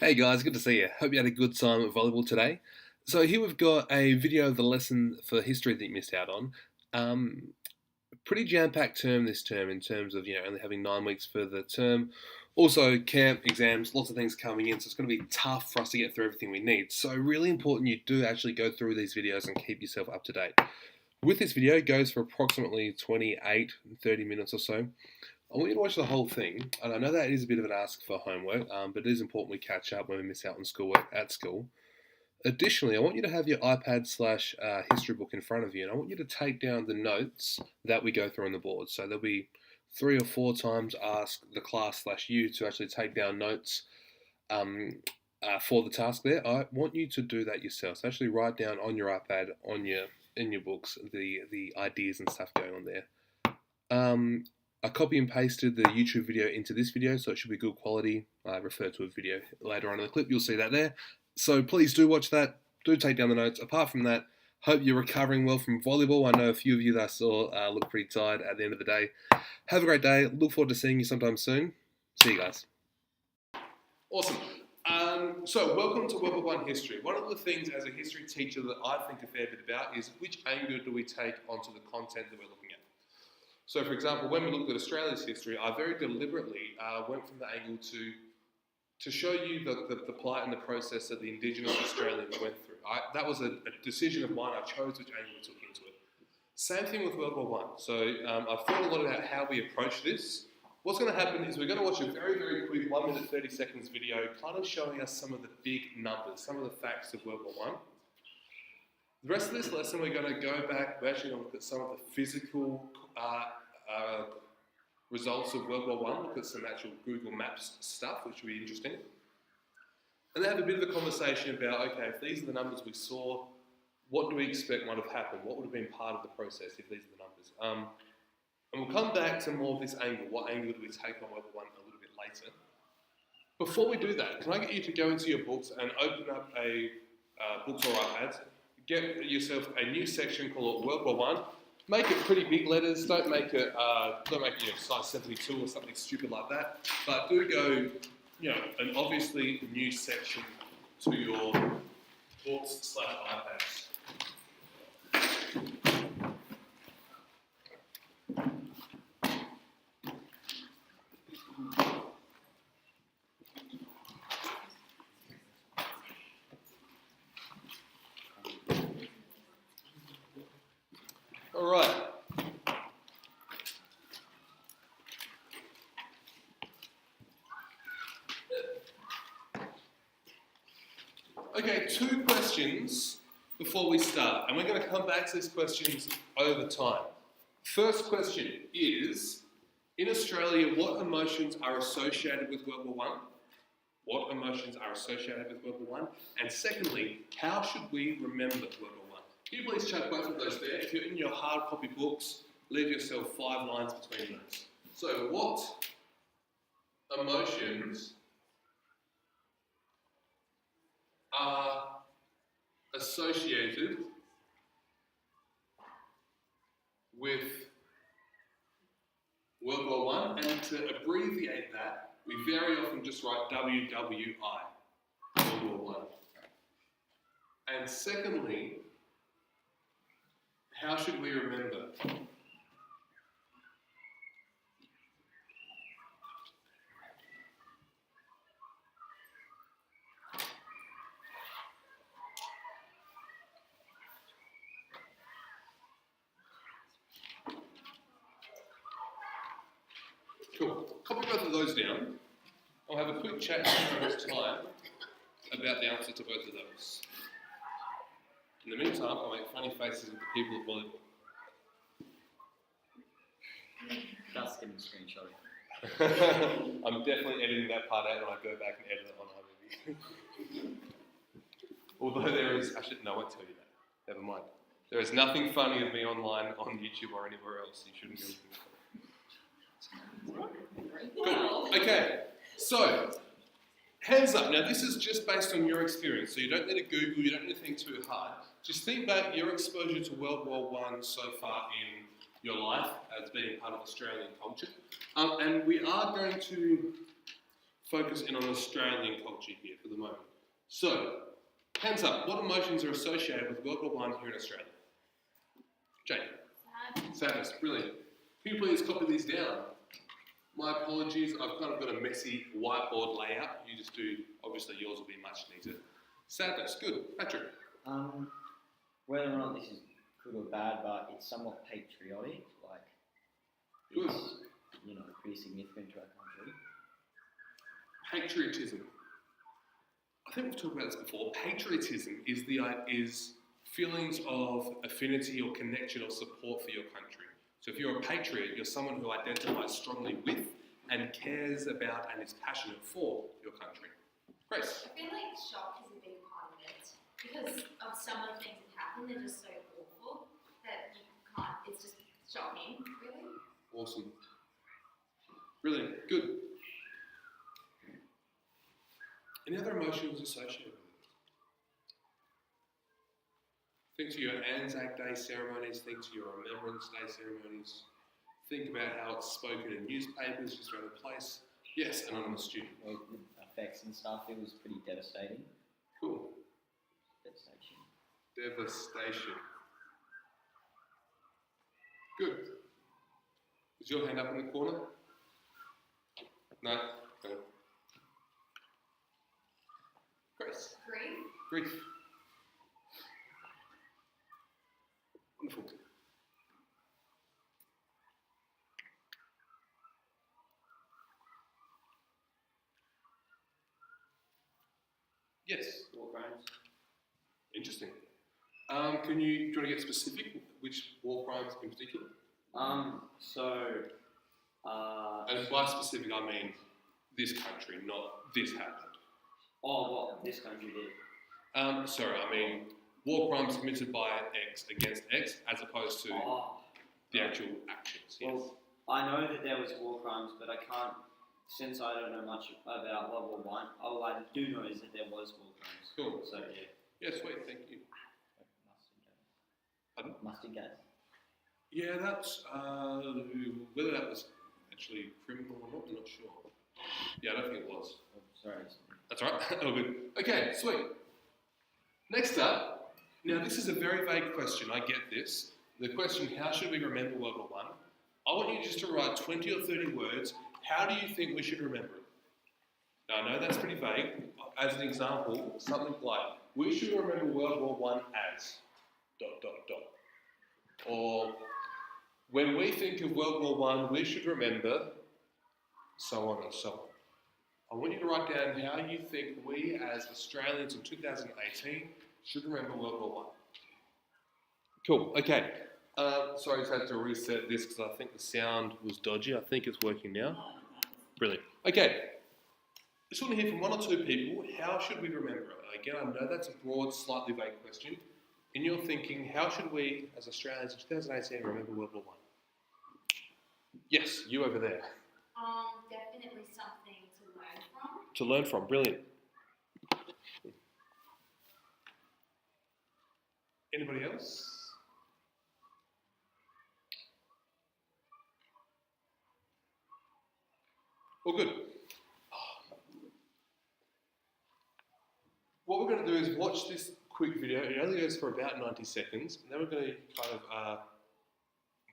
Hey guys, good to see you. Hope you had a good time at volleyball today. So here we've got a video of the lesson for history that you missed out on. Pretty jam-packed term this term in terms of only having 9 weeks for the term. Also camp, exams, lots of things coming in, so it's going to be tough for us to get through everything we need. So really important you do actually go through these videos and keep yourself up to date. With this video, it goes for approximately 28, 30 minutes or so. I want you to watch the whole thing, and I know that is a bit of an ask for homework, but it is important we catch up when we miss out on schoolwork at school. Additionally, I want you to have your iPad / history book in front of you, and I want you to take down the notes that we go through on the board. So there'll be 3 or 4 times ask the class / you to actually take down notes for the task there. I want you to do that yourself. So actually write down on your iPad, in your books, the ideas and stuff going on there. I copy and pasted the YouTube video into this video, so it should be good quality. I refer to a video later on in the clip. You'll see that there. So please do watch that. Do take down the notes. Apart from that, hope you're recovering well from volleyball. I know a few of you that I saw look pretty tired at the end of the day. Have a great day. Look forward to seeing you sometime soon. See you guys. Awesome. So welcome to WW1 History. One of the things as a history teacher that I think a fair bit about is which angle do we take onto the content that we're looking at. So, for example, when we looked at Australia's history, I very deliberately went from the angle to show you the plight and the process that the Indigenous Australians went through. That was a decision of mine. I chose which angle we took into it. Same thing with World War One. So I've thought a lot about how we approach this. What's going to happen is we're going to watch a very, very quick 1 minute 30 seconds video kind of showing us some of the big numbers, some of the facts of World War One. The rest of this lesson, we're going to go back, we're actually going to look at some of the physical results of World War One, look at some actual Google Maps stuff, which will be interesting. And then have a bit of a conversation about, okay, if these are the numbers we saw, what do we expect might have happened? What would have been part of the process if these are the numbers? And we'll come back to more of this angle. What angle do we take on World War One a little bit later? Before we do that, can I get you to go into your books and open up a books or iPads, get yourself a new section called World War One. Make it pretty big letters. Don't make it size 72 or something stupid like that. But do go, an obviously new section to your books / iPads. All right. Okay, 2 questions before we start, and we're going to come back to these questions over time. First question is, in Australia, what emotions are associated with World War One? What emotions are associated with World War One? And secondly, how should we remember World War One? Can you please chuck both of those there? If you're in your hard copy books, leave yourself 5 lines between those. So what emotions are associated with World War One? And to abbreviate that, we very often just write WW1, World War One. And secondly, how should we remember? Cool. Copy both of those down. I'll have a quick chat in this time about the answer to both of those. In the meantime, I'll make funny faces with the people at volleyball. That's getting screenshotted. I'm definitely editing that part out when I go back and edit it on iMovie. Although there is, actually, no, I won't tell you that. Never mind. There is nothing funny of me online on YouTube or anywhere else. You shouldn't be looking for it. Cool. Okay. So, hands up. Now, this is just based on your experience, so you don't need to Google, you don't need to think too hard. Just think back your exposure to World War One so far in your life as being part of Australian culture. And we are going to focus in on Australian culture here for the moment. So, hands up, what emotions are associated with World War One here in Australia? Jane? Sadness, brilliant. Can you please copy these down? My apologies, I've kind of got a messy whiteboard layout. You just do, obviously yours will be much neater. Sadness, good. Patrick? Whether or not this is good or bad, but it's somewhat patriotic, like Good. it's pretty significant to our country. Patriotism. I think we've talked about this before. Patriotism is feelings of affinity or connection or support for your country. So if you're a patriot, you're someone who identifies strongly with and cares about and is passionate for your country. Grace? I feel like shock is a big part of it because of some of the things that happen. They're just so awful that you can't. It's just shocking, really. Awesome. Brilliant. Good. Any other emotions associated with it? Think to your Anzac Day ceremonies, think to your Remembrance Day ceremonies, think about how it's spoken in newspapers just around the place. Yes, anonymous student. Well, the effects and stuff, it was pretty devastating. Cool. Devastation. Devastation. Good. Is your hand up in the corner? No? Okay. Grace? Grief. Grief. Wonderful. Yes. War crimes. Interesting. Do you want to get specific? Which war crimes in particular? And by specific, I mean this country, not this happened. What this country did. Sorry, I mean war crimes committed by X against X as opposed to the actual actions. Yes. Well, I know that there was war crimes, but I can't, since I don't know much about World War One. All I do know is that there was war crimes. Cool. So yeah. Yeah, sweet, thank you. Pardon? Mustard gas. Yeah, that's whether that was actually criminal or not, I'm not sure. Yeah, I don't think it was. Oh, sorry. That's all right. All good. Okay, sweet. Next up, now this is a very vague question. I get this. The question, how should we remember World War One? I want you just to write 20 or 30 words. How do you think we should remember it? Now, I know that's pretty vague. As an example, something like, we should remember World War One as ... Or, when we think of World War One, we should remember so on and so on. I want you to write down how you think we as Australians in 2018 should remember World War One. Cool, okay. Sorry, I just had to reset this because I think the sound was dodgy. I think it's working now. Brilliant. Okay. Just want to hear from one or two people, how should we remember it? Again, I know that's a broad, slightly vague question. In your thinking, how should we as Australians in 2018 remember World War One? Yes, you over there. Definitely something to learn from. To learn from, brilliant. Anybody else? Well, good. What we're going to do is watch this quick video. It only goes for about 90 seconds. And then we're going to kind of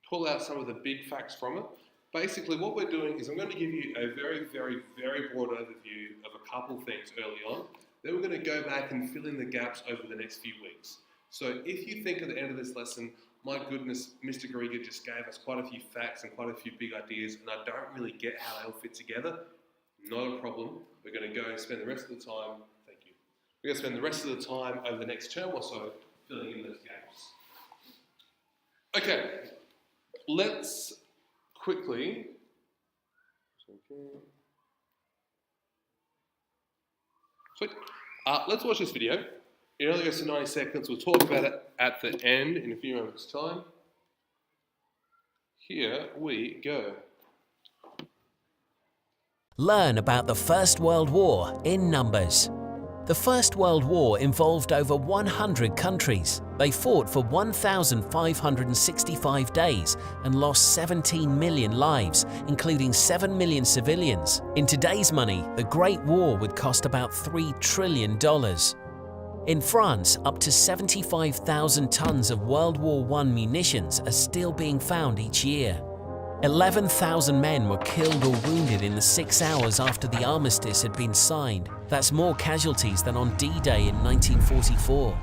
pull out some of the big facts from it. Basically, what we're doing is I'm going to give you a very, very, very broad overview of a couple things early on. Then we're going to go back and fill in the gaps over the next few weeks. So if you think at the end of this lesson, my goodness, Mr. Garriga just gave us quite a few facts and quite a few big ideas, and I don't really get how they all fit together, not a problem. We're going to go and spend the rest of the time, thank you, we're going to spend the rest of the time over the next term or so filling in those gaps. Okay, let's quickly, sweet. Let's watch this video. It only goes to 90 seconds. We'll talk about it at the end in a few moments' time. Here we go. Learn about the First World War in numbers. The First World War involved over 100 countries. They fought for 1,565 days and lost 17 million lives, including 7 million civilians. In today's money, the Great War would cost about $3 trillion. In France, up to 75,000 tons of World War I munitions are still being found each year. 11,000 men were killed or wounded in the 6 hours after the armistice had been signed. That's more casualties than on D-Day in 1944.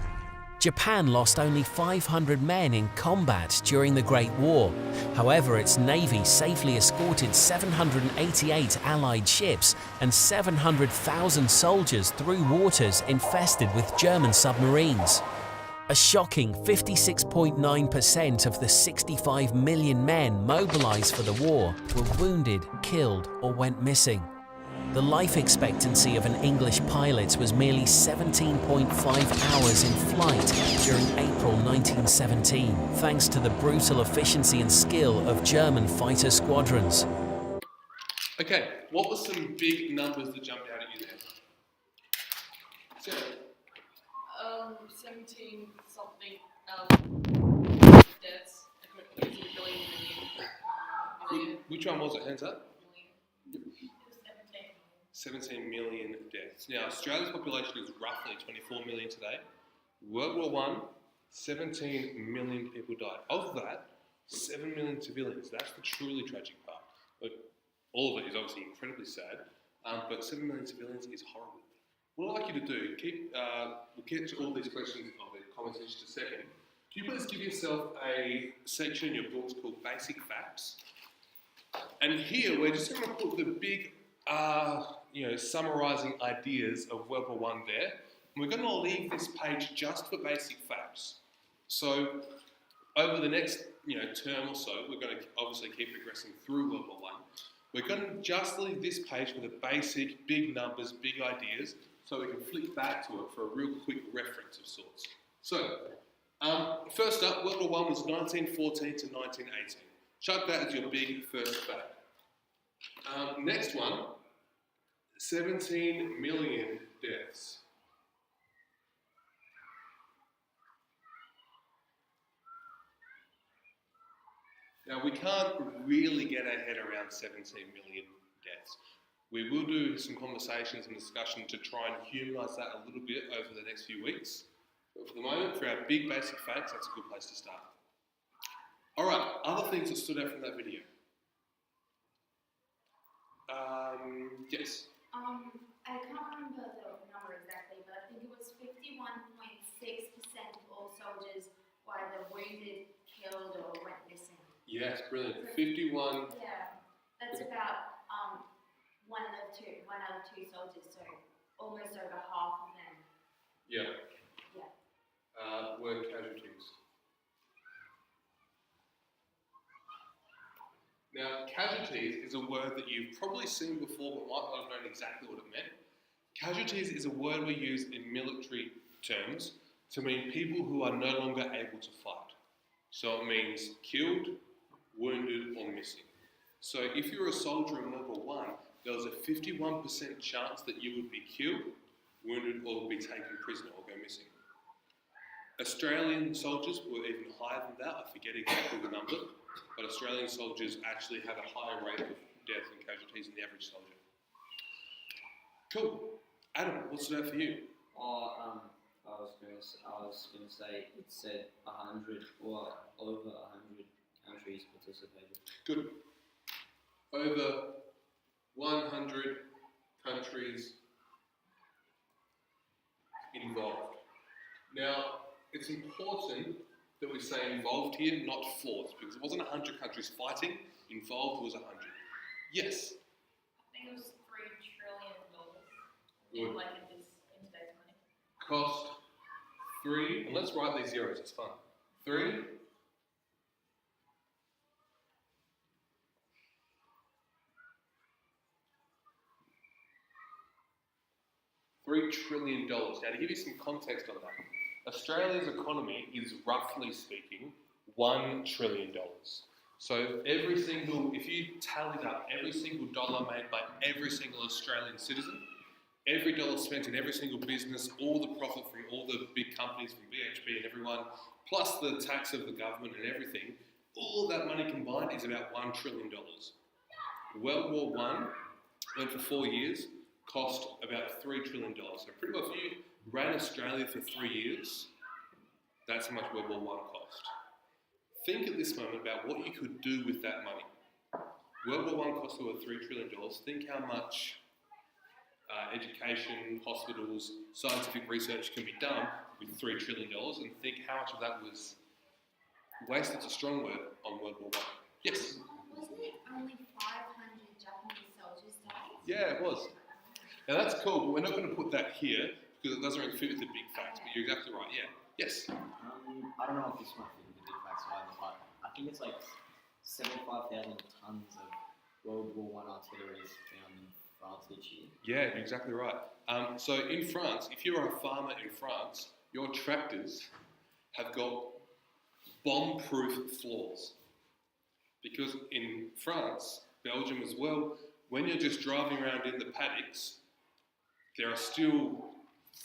Japan lost only 500 men in combat during the Great War. However, its navy safely escorted 788 Allied ships and 700,000 soldiers through waters infested with German submarines. A shocking 56.9% of the 65 million men mobilized for the war were wounded, killed, or went missing. The life expectancy of an English pilot was merely 17.5 hours in flight during April 1917, thanks to the brutal efficiency and skill of German fighter squadrons. Okay, what were some big numbers that jumped out at you there? Sarah? 17 something deaths. I couldn't put it in million. Which one was it? Hands up. Million. It was 17. 17 million deaths. Now, Australia's population is roughly 24 million today. World War I, 17 million people died. Of that, 7 million civilians. That's the truly tragic part. But all of it is obviously incredibly sad, but 7 million civilians is horrible. What I'd like you to do, we'll get to all these questions of the comments in just a second. Can you please give yourself a section in your books called Basic Facts? And here we're just going to put the big, summarising ideas of World War I there. And we're going to leave this page just for basic facts. So over the next term or so, we're going to obviously keep progressing through World War I. We're going to just leave this page for the basic, big numbers, big ideas, so we can flick back to it for a real quick reference of sorts. So, first up, World War I was 1914 to 1918. Chuck that as your big first fact. Next one, 17 million deaths. Now, we can't really get our head around 17 million deaths. We will do some conversations and discussion to try and humanise that a little bit over the next few weeks. But for the moment, for our big basic facts, that's a good place to start. Alright, other things that stood out from that video. Yes? I can't remember the number exactly, but I think it was 51.6% of all soldiers were either wounded, killed, or went missing. Yes, brilliant. 51. Yeah, that's about one out of two soldiers, so almost over half of them. Yeah. Yeah. Were casualties. Now, casualties is a word that you've probably seen before but might not have known exactly what it meant. Casualties is a word we use in military terms to mean people who are no longer able to fight. So it means killed, wounded, or missing. So if you're a soldier in World War I, there was a 51% chance that you would be killed, wounded, or be taken prisoner or go missing. Australian soldiers were even higher than that. I forget exactly the number, but Australian soldiers actually have a higher rate of death and casualties than the average soldier. Cool. Adam, what stood out for you? I was gonna say it said 100 or over 100 countries participated. Good. Over 100 countries involved. Now, it's important that we say involved here, not fought, because it wasn't 100 countries fighting. Involved was 100. Yes? I think it was $3 trillion. Good. In today's money. Cost 3, and let's write these zeros, it's fun. 3. $3 trillion. Now, to give you some context on that, Australia's economy is roughly speaking $1 trillion. So if you tallied up every single dollar made by every single Australian citizen, every dollar spent in every single business, all the profit from all the big companies, from BHP and everyone, plus the tax of the government and everything, all that money combined is about $1 trillion. World War One went for 4 years, cost about $3 trillion. So pretty well, if you ran Australia for 3 years, that's how much World War One cost. Think at this moment about what you could do with that money. World War One cost over $3 trillion. Think how much education, hospitals, scientific research can be done with $3 trillion, and think how much of that was wasted, a strong word, on World War One. Yes? Wasn't it only 500 Japanese soldiers died? Yeah, it was. Now that's cool, but we're not going to put that here because it doesn't really fit with the big facts, but you're exactly right, yeah. Yes? I don't know if this might fit with the big facts either, but I think it's like 75,000 tons of World War One artillery is found in France each year. Yeah, you're exactly right. So in France, if you're a farmer in France, your tractors have got bomb-proof floors. Because in France, Belgium as well, when you're just driving around in the paddocks, there are still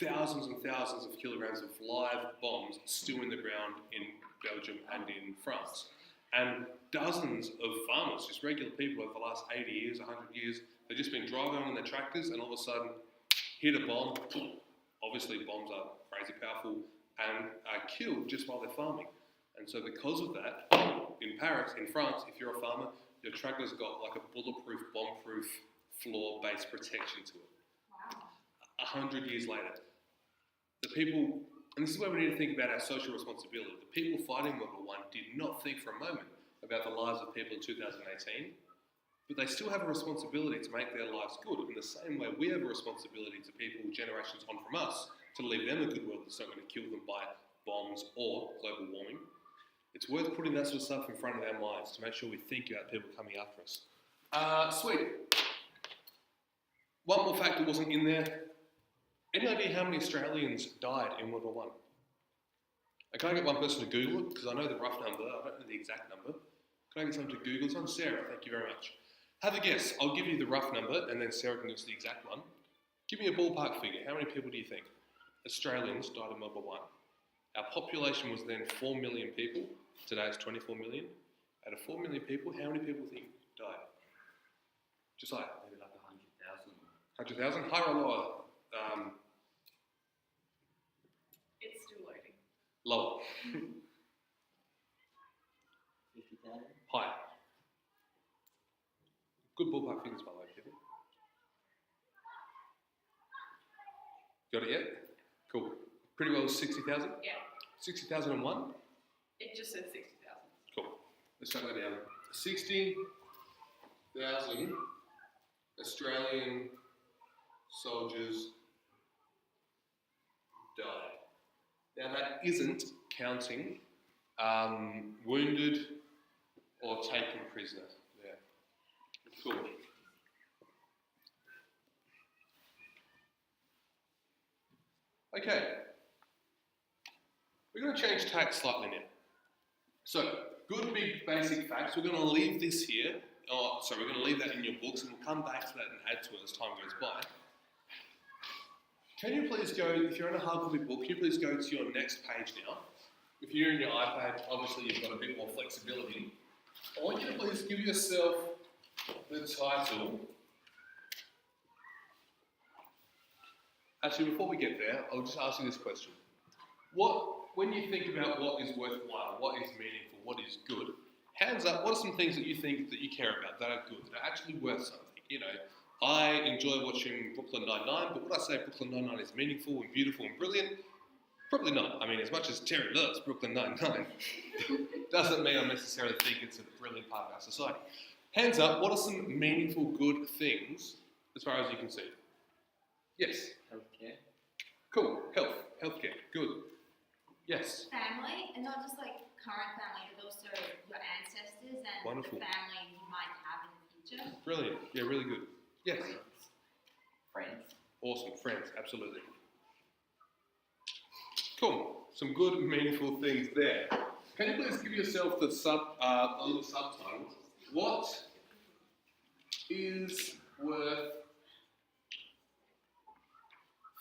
thousands and thousands of kilograms of live bombs still in the ground in Belgium and in France. And dozens of farmers, just regular people over the last 80 years, 100 years, they've just been driving on their tractors and all of a sudden hit a bomb. Obviously bombs are crazy powerful and are killed just while they're farming. And so because of that, in Paris, in France, if you're a farmer, your tractor's got like a bulletproof, bomb-proof floor-based protection to it. Wow. 100 years later, the people, and this is where we need to think about our social responsibility. The people fighting World War One did not think for a moment about the lives of people in 2018, but they still have a responsibility to make their lives good. In the same way, we have a responsibility to people generations on from us to leave them a good world that's not going to kill them by bombs or global warming. It's worth putting that sort of stuff in front of our minds to make sure we think about people coming after us. Sweet. One more fact that wasn't in there. Any idea how many Australians died in World War One? Can I get one person to Google it? Because I know the rough number, I don't know the exact number. Can I get someone to Google it? Sarah, thank you very much. Have a guess. I'll give you the rough number and then Sarah can give us the exact one. Give me a ballpark figure. How many people do you think Australians died in World War One? Our population was then 4 million people. Today it's 24 million. Out of 4 million people, how many people think died? Just like Maybe like 100,000. 100,000? Higher or lower? It's still loading. Lower. 50,000. Higher. Good ballpark figures, by the way, people. Got it yet? Cool. Pretty well 60,000? Yeah. 60,001? It just says 60,000. Cool. Let's shut that down. 60,000 Australian soldiers died. Now that isn't counting wounded or taken prisoner. Yeah. Cool. Okay. We're going to change tack slightly now. So, good big basic facts. We're going to leave this here. We're going to leave that in your books and we'll come back to that and add to it as time goes by. Can you please go, if you're in a hard copy book, can you please go to your next page now? If you're in your iPad, obviously you've got a bit more flexibility. I want you to please give yourself the title. Actually, before we get there, I'll just ask you this question. When you think about what is worthwhile, what is meaningful, what is good, hands up, what are some things that you think that you care about, that are good, that are actually worth something? You know, I enjoy watching Brooklyn Nine-Nine, but would I say Brooklyn Nine-Nine is meaningful and beautiful and brilliant? Probably not. I mean, as much as Terry loves Brooklyn Nine-Nine, doesn't mean I necessarily think it's a brilliant part of our society. Hands up, what are some meaningful, good things, as far as you can see? Yes? Healthcare. Cool. Healthcare. Good. Yes? Family, and not just like current family, but also your ancestors and Wonderful. the family you might have in the future. Brilliant. Yeah, really good. Yes? Friends. Awesome. Friends. Absolutely. Cool. Some good, meaningful things there. Can you please give yourself the little subtitle? What is worth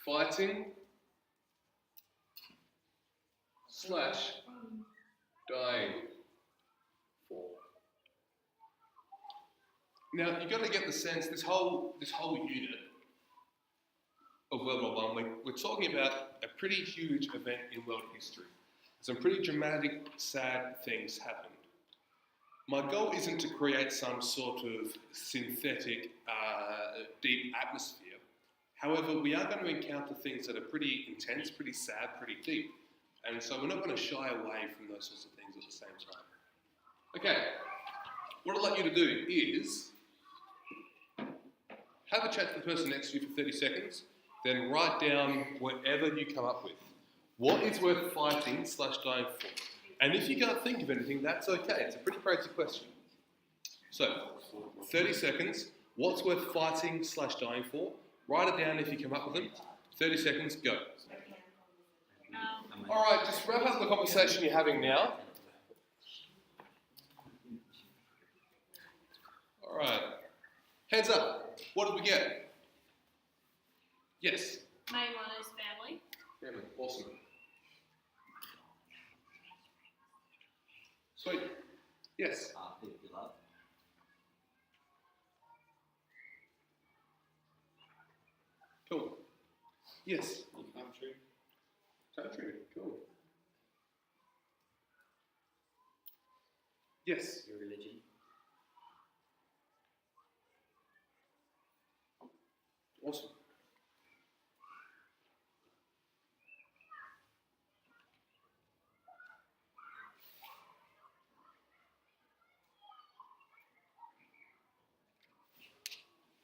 fighting slash dying for. Now you've got to get the sense this whole unit of World War I, we're talking about a pretty huge event in world history. Some pretty dramatic, sad things happened. My goal isn't to create some sort of synthetic, deep atmosphere. However, we are going to encounter things that are pretty intense, pretty sad, pretty deep. And so we're not going to shy away from those sorts of things at the same time. Okay, what I'd like you to do is have a chat to the person next to you for 30 seconds, then write down whatever you come up with. What is worth fighting slash dying for? And if you can't think of anything, that's okay. It's a pretty crazy question. So, 30 seconds. What's worth fighting slash dying for? Write it down if you come up with them. 30 seconds, go. All right, just wrap up the conversation you're having now. All right. Hands up. What did we get? Yes. Main one is family. Family. Awesome. Sweet. Yes. People you love. Cool. Yes. Country. Country. Cool. Yes. Your religion. Awesome.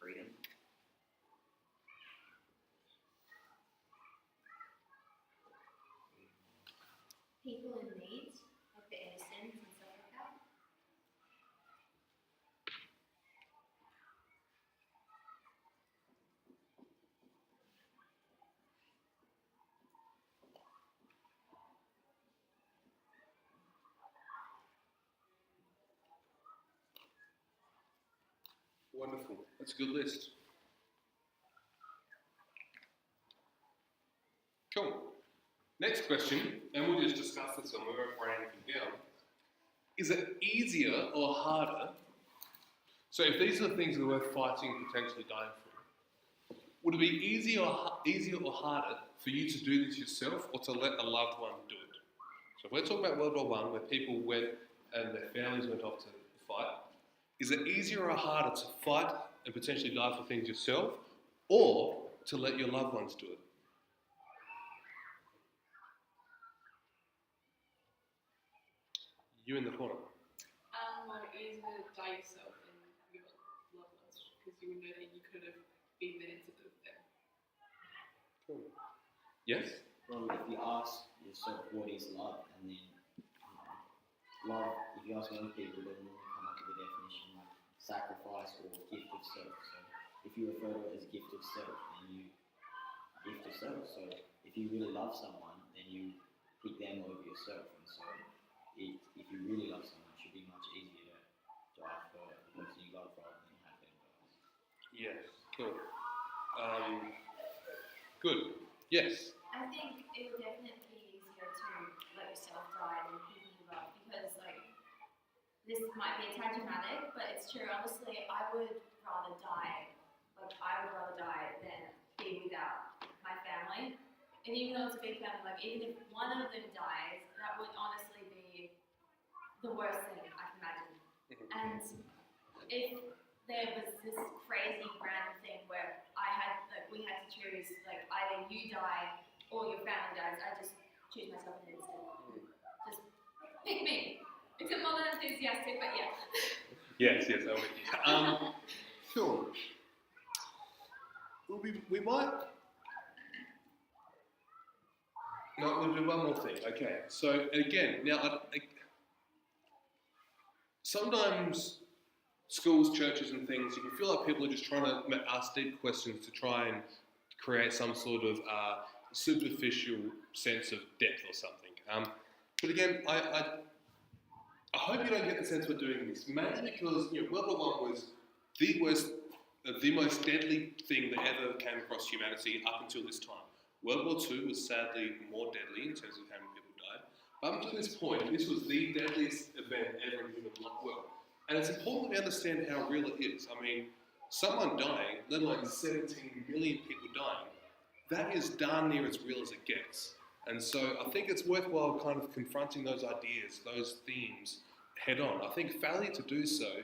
Freedom. People in need, like the innocent and stuff like that. Wonderful. That's a good list. Cool. Next question, and we'll just discuss this and we won't write anything down. Is it easier or harder? So if these are the things that are worth fighting, potentially dying for, would it be easier or harder for you to do this yourself or to let a loved one do it? So if we're talking about World War I, where people went and their families went off to fight, is it easier or harder to fight and potentially die for things yourself or to let your loved ones do it? You in the corner. Well, it is to die yourself and your loved ones because you would know that you could have been there to live there. Cool. Yes? Well, if you ask yourself what is love, and then love, if you ask young people, then they'll come up with a definition like sacrifice or gift of self. So if you refer to it as gift of self, then you gift of self. So if you really love someone, then you pick them over yourself. And so if you really love someone, it should be much easier to die for the person you love rather than have them die. Yes. Cool. Good. Yes. I think it would definitely be easier to let yourself die than people you love because, like, this might be a tad dramatic, but it's true. Honestly, I would rather die. Like, I would rather die than be without my family. And even though it's a big family, like, even if one of them dies, that would honestly be the worst thing I can imagine. And if there was this crazy random thing where we had to choose, like, either you die or your family dies, I just choose myself in an instant. Just pick me. It's a more than enthusiastic, but yeah. Yes, I'm with you. Cool. Well, we might... No, we'll do one more thing. Okay, so again, now, sometimes schools, churches and things, you can feel like people are just trying to ask deep questions to try and create some sort of superficial sense of depth or something. But again, I hope you don't get the sense we're doing this, mainly because World War I was the most deadly thing that ever came across humanity up until this time. World War II was sadly more deadly in terms of how many people died. But up to this point, this was the deadliest event ever in human world. And it's important we understand how real it is. I mean, someone dying, let alone 17 million people dying, that is darn near as real as it gets. And so I think it's worthwhile kind of confronting those ideas, those themes head on. I think failure to do so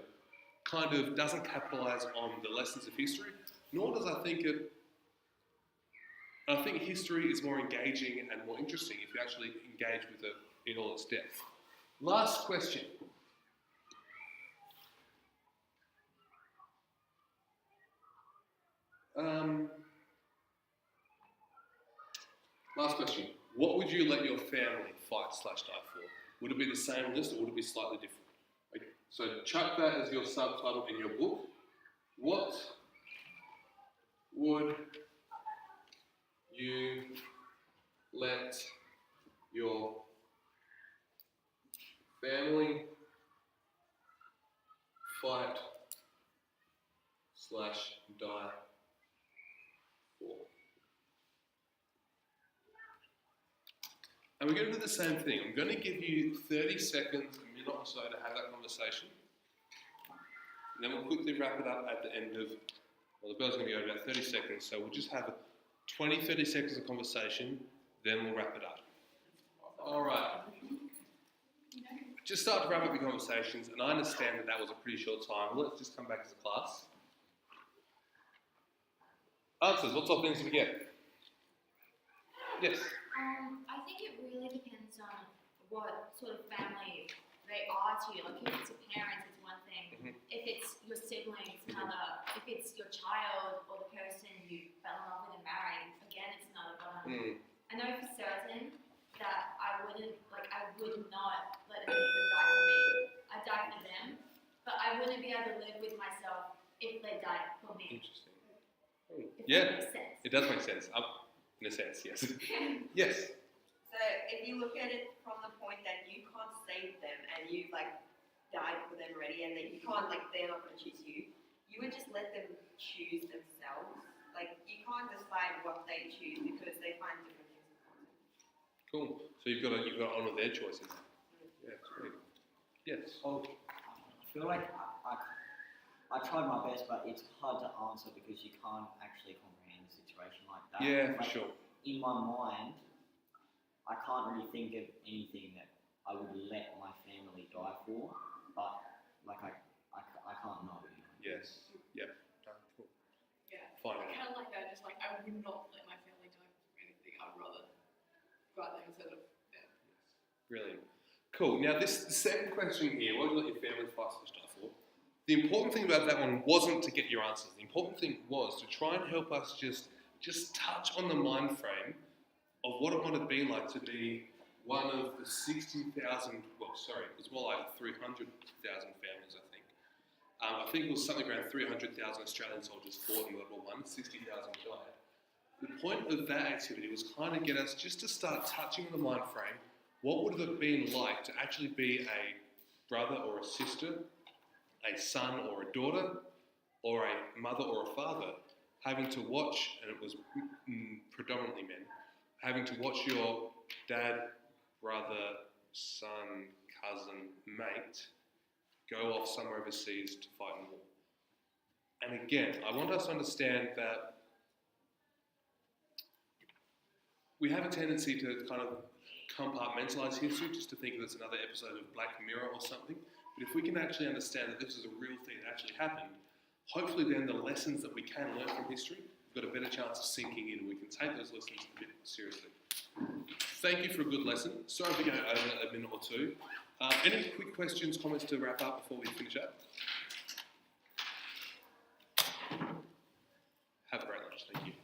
kind of doesn't capitalise on the lessons of history, nor does I think history is more engaging and more interesting if you actually engage with it in all its depth. Last question. Last question. What would you let your family fight/die for? Would it be the same list or would it be slightly different? Okay. So chuck that as your subtitle in your book. What would you let your family fight/die for? And we're going to do the same thing. I'm going to give you 30 seconds, a minute or so to have that conversation. And then we'll quickly wrap it up at the end of, well, the bell's going to go in about 30 seconds, so we'll just have 30 seconds of conversation, then we'll wrap it up. All right. Just start to wrap up your conversations, and I understand that was a pretty short time. Let's just come back as a class. Answers, what sort of things do we get? Yes? I think it really depends on what sort of family they are to you. Like if it's your parents, it's one thing. Mm-hmm. If it's your siblings, another. If it's your child or the person you fell in love with and married, again, it's another one. I know for certain that I would not let anyone die for me. I'd die for them, but I wouldn't be able to live with myself if they died for me. Interesting. If Yeah, that makes sense. it does make sense. In a sense, yes. Yes. So if you look at it from the point that you can't save them and you've died for them already and that you can't they're not going to choose you, you would just let them choose themselves. You can't decide what they choose because they find different things important. Cool. So you've got to honour their choices. Yeah, that's great. Yes. Well, I feel like I tried my best, but it's hard to answer because you can't actually comprehend a situation like that. Yeah, for sure. In my mind, I can't really think of anything that I would let my family die for, but I can't know. Yes. Yeah. Cool. Yeah. Fine. Kind of like that. Just I would not let my family die for anything. I'd rather go out there instead of them. Brilliant. Cool. Now, the second question here, what would you let your family fight/die for? The important thing about that one wasn't to get your answers. The important thing was to try and help us just touch on the mind frame of what it might have been like to be one of the 60,000, it was more like 300,000 families, I think. I think it was something around 300,000 Australian soldiers fought in World War I, 60,000 died. The point of that activity was kind of get us just to start touching on the mind frame. What would it have been like to actually be a brother or a sister, a son or a daughter, or a mother or a father, having to watch, and it was predominantly men, having to watch your dad, brother, son, cousin, mate go off somewhere overseas to fight in war. And again, I want us to understand that we have a tendency to kind of compartmentalise history, just to think that it's another episode of Black Mirror or something. But if we can actually understand that this is a real thing that actually happened, hopefully then the lessons that we can learn from history, we've got a better chance of sinking in. We can take those lessons a bit seriously. Thank you for a good lesson. Sorry for going over a minute or two. Any quick questions, comments to wrap up before we finish up? Have a great lunch. Thank you.